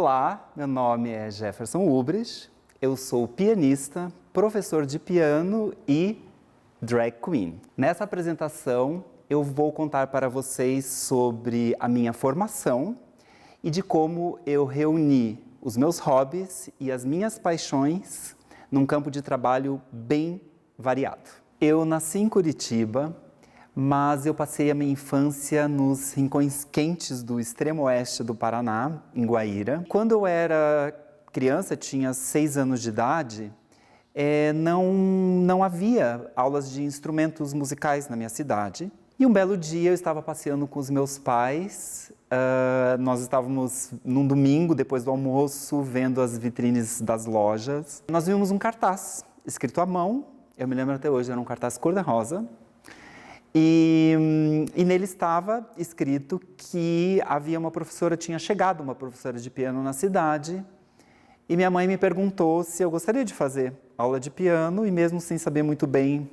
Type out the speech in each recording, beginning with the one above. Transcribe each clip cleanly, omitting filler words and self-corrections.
Olá, meu nome é Jefferson Ubres, eu sou pianista, professor de piano e drag queen. Nessa apresentação eu vou contar para vocês sobre a minha formação e de como eu reuni os meus hobbies e as minhas paixões num campo de trabalho bem variado. Eu nasci em Curitiba, mas eu passei a minha infância nos rincões quentes do extremo oeste do Paraná, em Guaíra. Quando eu era criança, tinha 6 anos de idade, não havia aulas de instrumentos musicais na minha cidade. E um belo dia eu estava passeando com os meus pais, nós estávamos num domingo, depois do almoço, vendo as vitrines das lojas. Nós vimos um cartaz escrito à mão, eu me lembro até hoje, era um cartaz cor-de-rosa. E nele estava escrito que havia tinha chegado uma professora de piano na cidade, e minha mãe me perguntou se eu gostaria de fazer aula de piano, e mesmo sem saber muito bem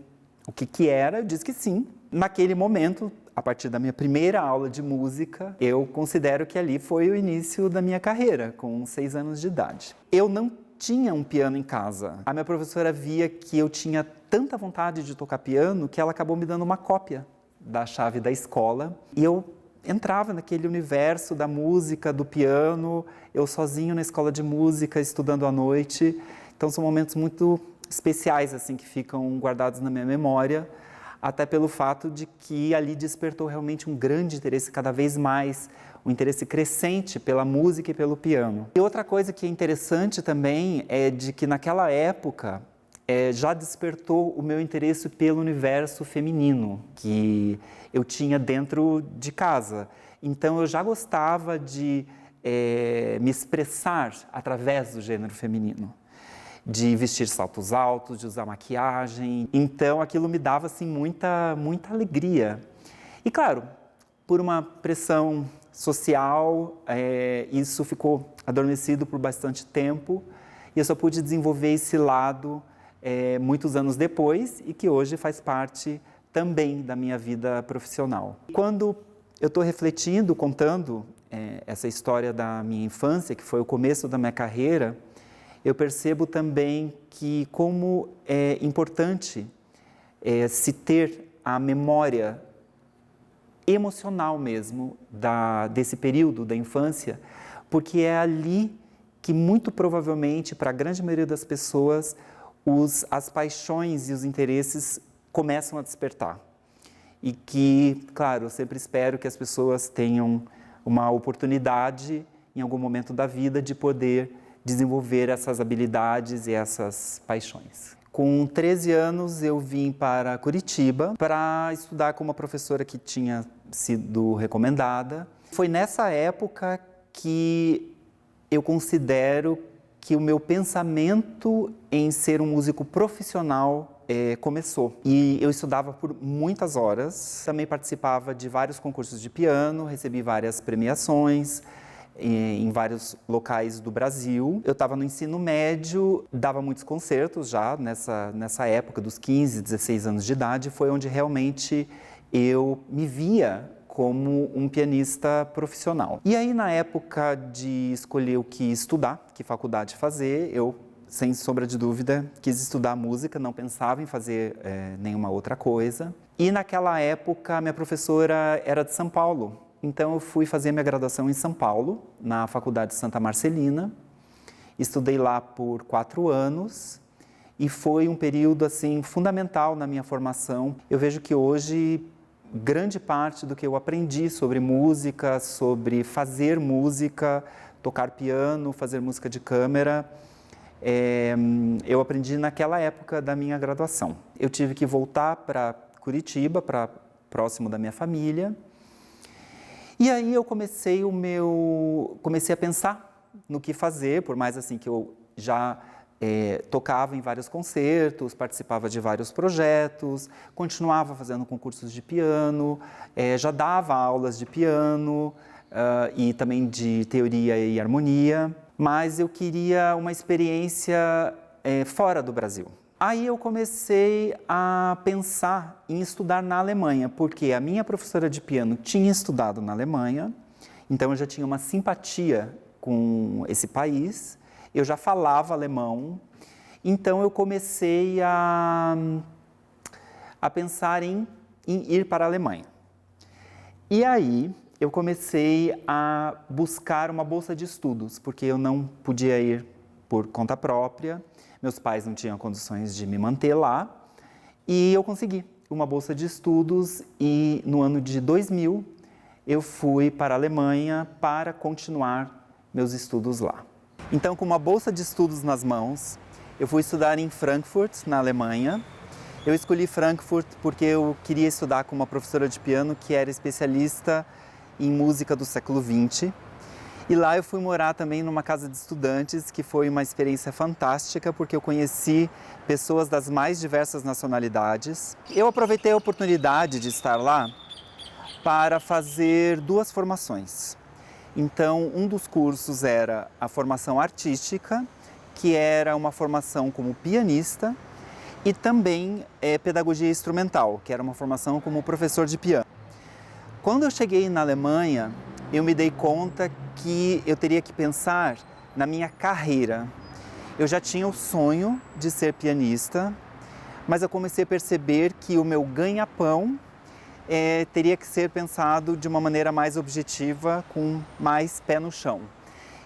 o que era, eu disse que sim. Naquele momento, a partir da minha primeira aula de música, eu considero que ali foi o início da minha carreira, com 6 anos de idade. Eu não tinha um piano em casa. A minha professora via que eu tinha tanta vontade de tocar piano que ela acabou me dando uma cópia da chave da escola. E eu entrava naquele universo da música, do piano, eu sozinho na escola de música, estudando à noite. Então são momentos muito especiais assim que ficam guardados na minha memória, até pelo fato de que ali despertou realmente um grande interesse, cada vez mais, um interesse crescente pela música e pelo piano. E outra coisa que é interessante também é de que naquela época já despertou o meu interesse pelo universo feminino, que eu tinha dentro de casa. Então eu já gostava de me expressar através do gênero feminino, de vestir saltos altos, de usar maquiagem. Então aquilo me dava assim, muita alegria. E claro, por uma pressão social, isso ficou adormecido por bastante tempo, e eu só pude desenvolver esse lado muitos anos depois, e que hoje faz parte também da minha vida profissional. Quando eu estou refletindo, contando essa história da minha infância, que foi o começo da minha carreira, eu percebo também que como é importante se ter a memória emocional mesmo desse período da infância, porque é ali que muito provavelmente, para a grande maioria das pessoas, as paixões e os interesses começam a despertar. E que, claro, eu sempre espero que as pessoas tenham uma oportunidade, em algum momento da vida, de poder desenvolver essas habilidades e essas paixões. Com 13 anos, eu vim para Curitiba para estudar com uma professora que tinha sido recomendada. Foi nessa época que eu considero que o meu pensamento em ser um músico profissional começou. E eu estudava por muitas horas, também participava de vários concursos de piano, recebi várias premiações em vários locais do Brasil. Eu estava no ensino médio, dava muitos concertos já nessa época dos 15, 16 anos de idade, foi onde realmente eu me via como um pianista profissional. E aí, na época de escolher o que estudar, que faculdade fazer, eu, sem sombra de dúvida, quis estudar música, não pensava em fazer nenhuma outra coisa. E naquela época, minha professora era de São Paulo, então eu fui fazer minha graduação em São Paulo, na Faculdade Santa Marcelina. Estudei lá por 4 anos e foi um período assim, fundamental na minha formação. Eu vejo que hoje grande parte do que eu aprendi sobre música, sobre fazer música, tocar piano, fazer música de câmera, eu aprendi naquela época da minha graduação. Eu tive que voltar para Curitiba, próximo da minha família, e aí eu comecei a pensar no que fazer, por mais assim que eu já tocava em vários concertos, participava de vários projetos, continuava fazendo concursos de piano, já dava aulas de piano e também de teoria e harmonia, mas eu queria uma experiência fora do Brasil. Aí eu comecei a pensar em estudar na Alemanha, porque a minha professora de piano tinha estudado na Alemanha, então eu já tinha uma simpatia com esse país, eu já falava alemão, então eu comecei a pensar em ir para a Alemanha. E aí eu comecei a buscar uma bolsa de estudos, porque eu não podia ir por conta própria, meus pais não tinham condições de me manter lá, e eu consegui uma bolsa de estudos e no ano de 2000 eu fui para a Alemanha para continuar meus estudos lá. Então, com uma bolsa de estudos nas mãos, eu fui estudar em Frankfurt, na Alemanha. Eu escolhi Frankfurt porque eu queria estudar com uma professora de piano que era especialista em música do século XX. E lá eu fui morar também numa casa de estudantes, que foi uma experiência fantástica, porque eu conheci pessoas das mais diversas nacionalidades. Eu aproveitei a oportunidade de estar lá para fazer 2 formações. Então, um dos cursos era a formação artística, que era uma formação como pianista, e também pedagogia instrumental, que era uma formação como professor de piano. Quando eu cheguei na Alemanha, eu me dei conta que eu teria que pensar na minha carreira. Eu já tinha o sonho de ser pianista, mas eu comecei a perceber que o meu ganha-pão teria que ser pensado de uma maneira mais objetiva, com mais pé no chão.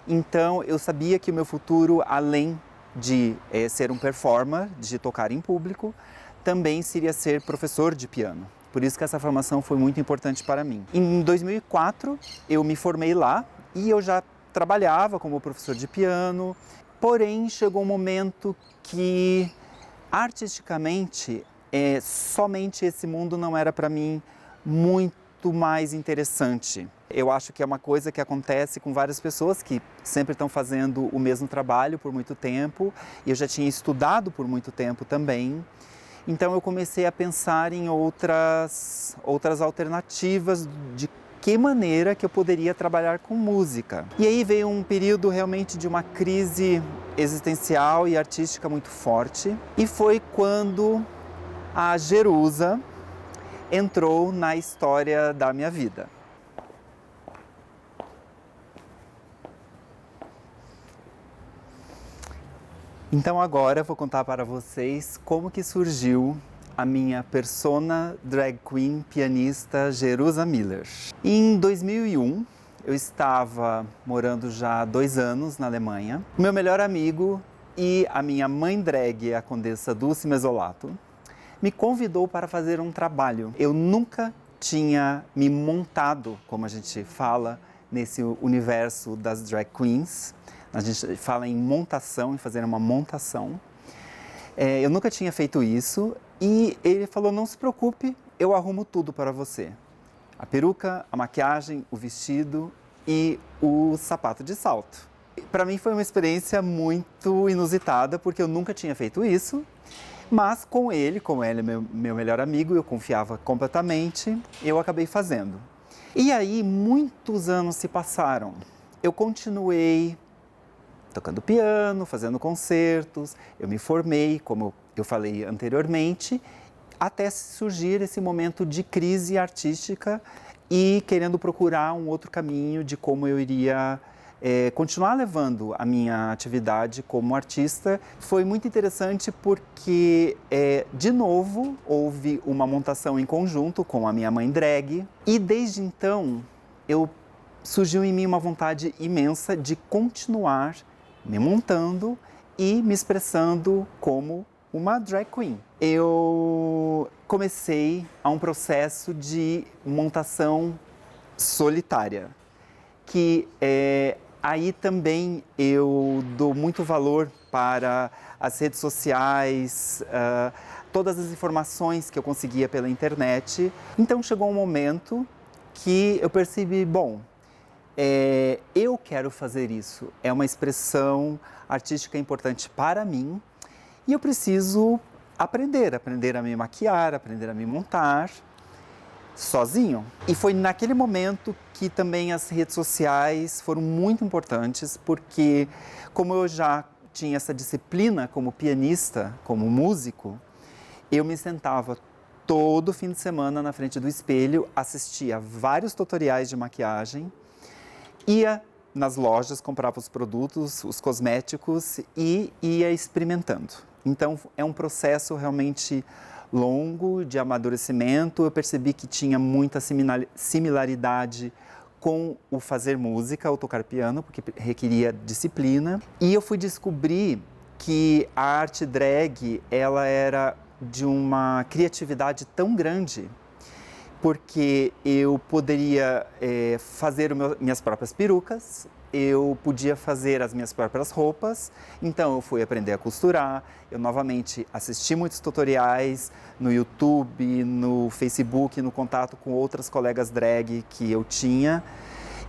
Então, eu sabia que o meu futuro, além de ser um performer, de tocar em público, também seria ser professor de piano. Por isso que essa formação foi muito importante para mim. Em 2004, eu me formei lá e eu já trabalhava como professor de piano, porém chegou um momento que, artisticamente, somente esse mundo não era para mim muito mais interessante. Eu acho que é uma coisa que acontece com várias pessoas que sempre estão fazendo o mesmo trabalho por muito tempo, e eu já tinha estudado por muito tempo também. Então eu comecei a pensar em outras alternativas de que maneira que eu poderia trabalhar com música. E aí veio um período realmente de uma crise existencial e artística muito forte, e foi quando a Jerusa entrou na história da minha vida. Então agora eu vou contar para vocês como que surgiu a minha persona drag queen pianista Jerusa Miller. Em 2001, eu estava morando já há 2 anos na Alemanha. O meu melhor amigo e a minha mãe drag, a Condessa Dulce Mesolato, me convidou para fazer um trabalho. Eu nunca tinha me montado, como a gente fala, nesse universo das drag queens. A gente fala em montação, em fazer uma montação. Eu nunca tinha feito isso e ele falou, não se preocupe, eu arrumo tudo para você. A peruca, a maquiagem, o vestido e o sapato de salto. Para mim foi uma experiência muito inusitada, porque eu nunca tinha feito isso, mas como ele é meu melhor amigo, eu confiava completamente, eu acabei fazendo. E aí muitos anos se passaram. Eu continuei tocando piano, fazendo concertos, eu me formei, como eu falei anteriormente, até surgir esse momento de crise artística e querendo procurar um outro caminho de como eu iria continuar levando a minha atividade como artista. Foi muito interessante porque, de novo, houve uma montação em conjunto com a minha mãe drag e desde então surgiu em mim uma vontade imensa de continuar me montando e me expressando como uma drag queen. Eu comecei a um processo de montação solitária, que aí também eu dou muito valor para as redes sociais, todas as informações que eu conseguia pela internet. Então chegou um momento que eu percebi, bom, eu quero fazer isso, é uma expressão artística importante para mim e eu preciso aprender a me maquiar, aprender a me montar sozinho. E foi naquele momento que também as redes sociais foram muito importantes, porque como eu já tinha essa disciplina como pianista, como músico, eu me sentava todo fim de semana na frente do espelho, assistia vários tutoriais de maquiagem, ia nas lojas, comprava os produtos, os cosméticos e ia experimentando. Então, é um processo realmente longo de amadurecimento. Eu percebi que tinha muita similaridade com o fazer música, o tocar piano, porque requeria disciplina. E eu fui descobrir que a arte drag, ela era de uma criatividade tão grande, porque eu poderia fazer minhas próprias perucas, eu podia fazer as minhas próprias roupas, então eu fui aprender a costurar, eu novamente assisti muitos tutoriais no YouTube, no Facebook, no contato com outras colegas drag que eu tinha.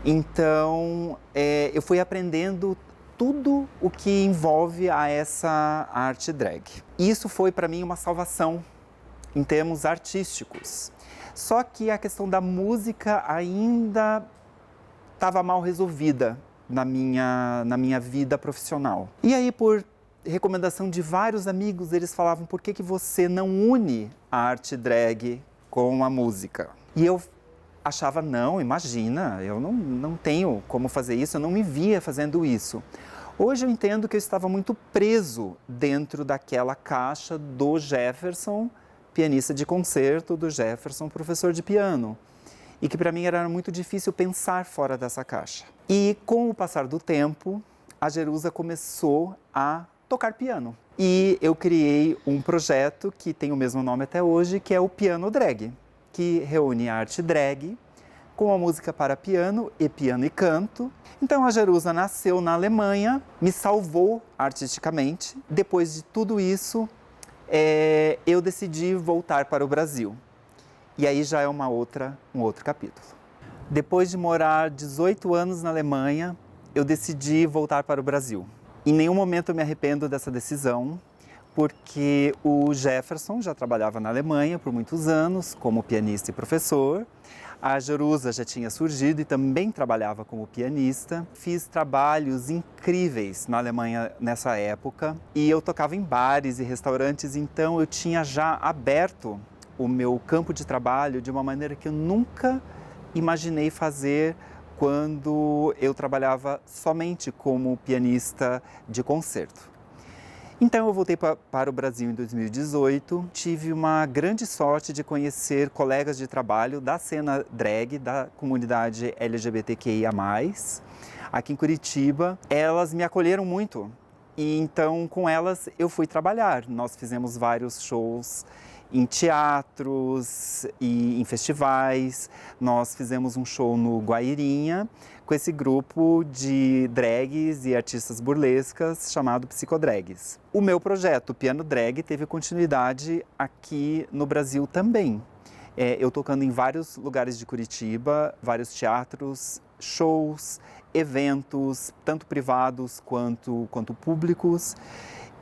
Então eu fui aprendendo tudo o que envolve a essa arte drag. Isso foi para mim uma salvação em termos artísticos. Só que a questão da música ainda estava mal resolvida na minha vida profissional. E aí, por recomendação de vários amigos, eles falavam: por que você não une a arte drag com a música? E eu achava: não, imagina, eu não tenho como fazer isso, eu não me via fazendo isso. Hoje eu entendo que eu estava muito preso dentro daquela caixa do Jefferson, pianista de concerto, do Jefferson, professor de piano. E que para mim era muito difícil pensar fora dessa caixa. E com o passar do tempo, a Jerusa começou a tocar piano. E eu criei um projeto que tem o mesmo nome até hoje, que é o Piano Drag, que reúne a arte drag com a música para piano e canto. Então a Jerusa nasceu na Alemanha, me salvou artisticamente. Depois de tudo isso, eu decidi voltar para o Brasil. E aí já é um outro capítulo. Depois de morar 18 anos na Alemanha, eu decidi voltar para o Brasil. Em nenhum momento eu me arrependo dessa decisão, porque o Jefferson já trabalhava na Alemanha por muitos anos como pianista e professor. A Jerusa já tinha surgido e também trabalhava como pianista. Fiz trabalhos incríveis na Alemanha nessa época e eu tocava em bares e restaurantes, então eu tinha já aberto o meu campo de trabalho de uma maneira que eu nunca imaginei fazer quando eu trabalhava somente como pianista de concerto. Então eu voltei para o Brasil em 2018, tive uma grande sorte de conhecer colegas de trabalho da cena drag, da comunidade LGBTQIA+, aqui em Curitiba. Elas me acolheram muito e então com elas eu fui trabalhar. Nós fizemos vários shows em teatros e em festivais. Nós fizemos um show no Guairinha com esse grupo de drags e artistas burlescas chamado Psicodrags. O meu projeto Piano Drag teve continuidade aqui no Brasil também. Eu tocando em vários lugares de Curitiba, vários teatros, shows, eventos, tanto privados quanto públicos.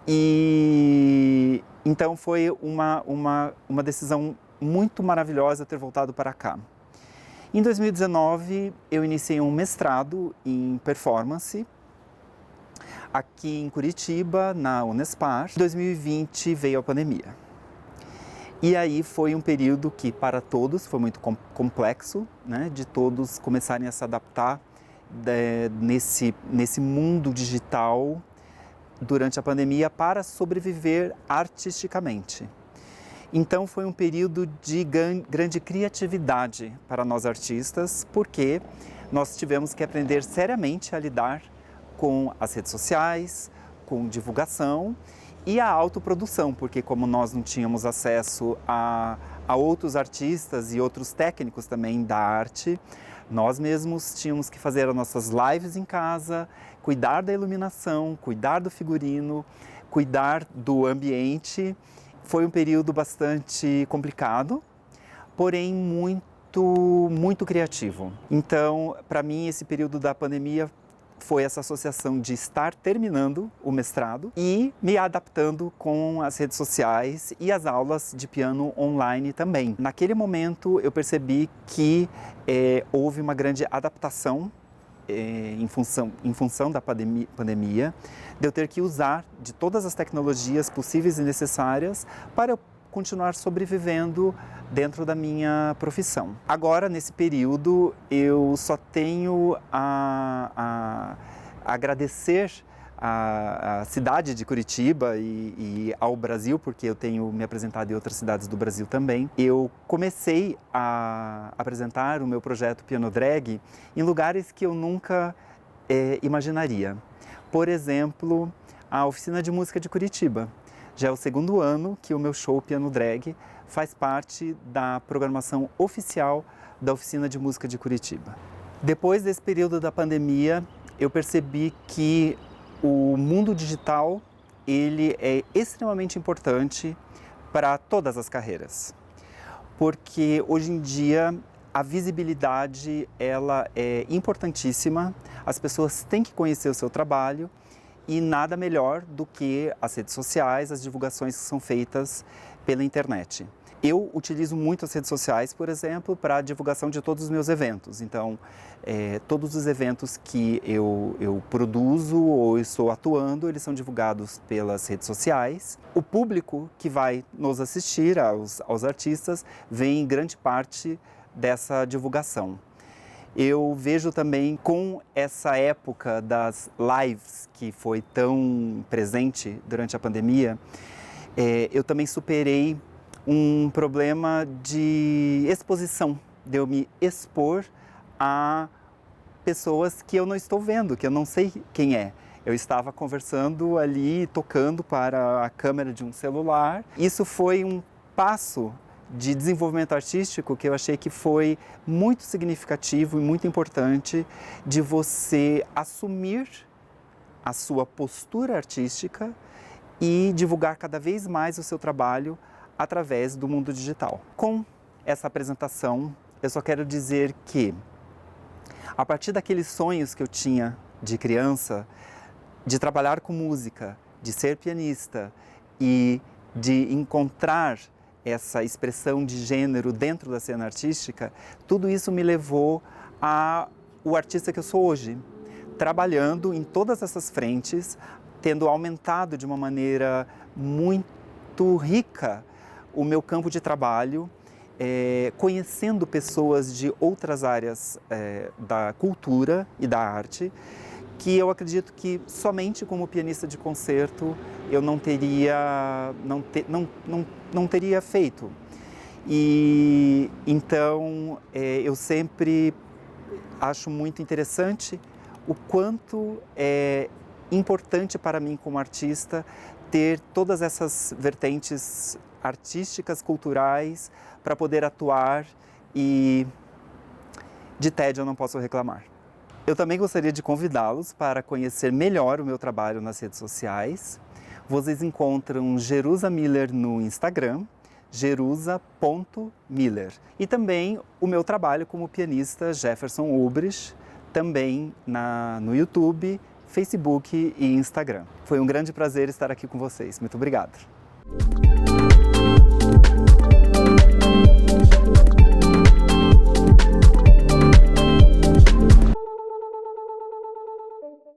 E então foi uma decisão muito maravilhosa ter voltado para cá. Em 2019, eu iniciei um mestrado em performance aqui em Curitiba, na Unespar. Em 2020 veio a pandemia. E aí foi um período que para todos foi muito complexo, né, de todos começarem a se adaptar nesse mundo digital durante a pandemia para sobreviver artisticamente. Então foi um período de grande criatividade para nós artistas, porque nós tivemos que aprender seriamente a lidar com as redes sociais, com divulgação e a autoprodução, porque como nós não tínhamos acesso a outros artistas e outros técnicos também da arte, nós mesmos tínhamos que fazer as nossas lives em casa, cuidar da iluminação, cuidar do figurino, cuidar do ambiente. Foi um período bastante complicado, porém muito criativo. Então, para mim, esse período da pandemia foi essa associação de estar terminando o mestrado e me adaptando com as redes sociais e as aulas de piano online também. Naquele momento, eu percebi que houve uma grande adaptação em função da pandemia, de eu ter que usar de todas as tecnologias possíveis e necessárias para eu continuar sobrevivendo dentro da minha profissão. Agora, nesse período, eu só tenho a agradecer à cidade de Curitiba e ao Brasil, porque eu tenho me apresentado em outras cidades do Brasil também. Eu comecei a apresentar o meu projeto Piano Drag em lugares que eu nunca imaginaria. Por exemplo, a Oficina de Música de Curitiba. Já é o segundo ano que o meu show Piano Drag faz parte da programação oficial da Oficina de Música de Curitiba. Depois desse período da pandemia, eu percebi que o mundo digital ele é extremamente importante para todas as carreiras, porque hoje em dia a visibilidade ela é importantíssima, as pessoas têm que conhecer o seu trabalho e nada melhor do que as redes sociais, as divulgações que são feitas pela internet. Eu utilizo muito as redes sociais, por exemplo, para a divulgação de todos os meus eventos. Então, todos os eventos que eu produzo ou estou atuando, eles são divulgados pelas redes sociais. O público que vai nos assistir, aos artistas, vem em grande parte dessa divulgação. Eu vejo também com essa época das lives, que foi tão presente durante a pandemia, eu também superei um problema de exposição, de eu me expor a pessoas que eu não estou vendo, que eu não sei quem é. Eu estava conversando ali, tocando para a câmera de um celular. Isso foi um passo de desenvolvimento artístico que eu achei que foi muito significativo e muito importante, de você assumir a sua postura artística e divulgar cada vez mais o seu trabalho através do mundo digital. Com essa apresentação, eu só quero dizer que, a partir daqueles sonhos que eu tinha de criança, de trabalhar com música, de ser pianista e de encontrar essa expressão de gênero dentro da cena artística, tudo isso me levou ao artista que eu sou hoje, trabalhando em todas essas frentes, tendo aumentado de uma maneira muito rica o meu campo de trabalho, conhecendo pessoas de outras áreas da cultura e da arte, que eu acredito que somente como pianista de concerto eu não teria feito. E então eu sempre acho muito interessante o quanto é importante para mim como artista ter todas essas vertentes artísticas, culturais, para poder atuar, e de tédio eu não posso reclamar. Eu também gostaria de convidá-los para conhecer melhor o meu trabalho nas redes sociais. Vocês encontram Jerusa Miller no Instagram, jerusa.miller. E também o meu trabalho como pianista Jefferson Ubrich, também no YouTube, Facebook e Instagram. Foi um grande prazer estar aqui com vocês. Muito obrigado.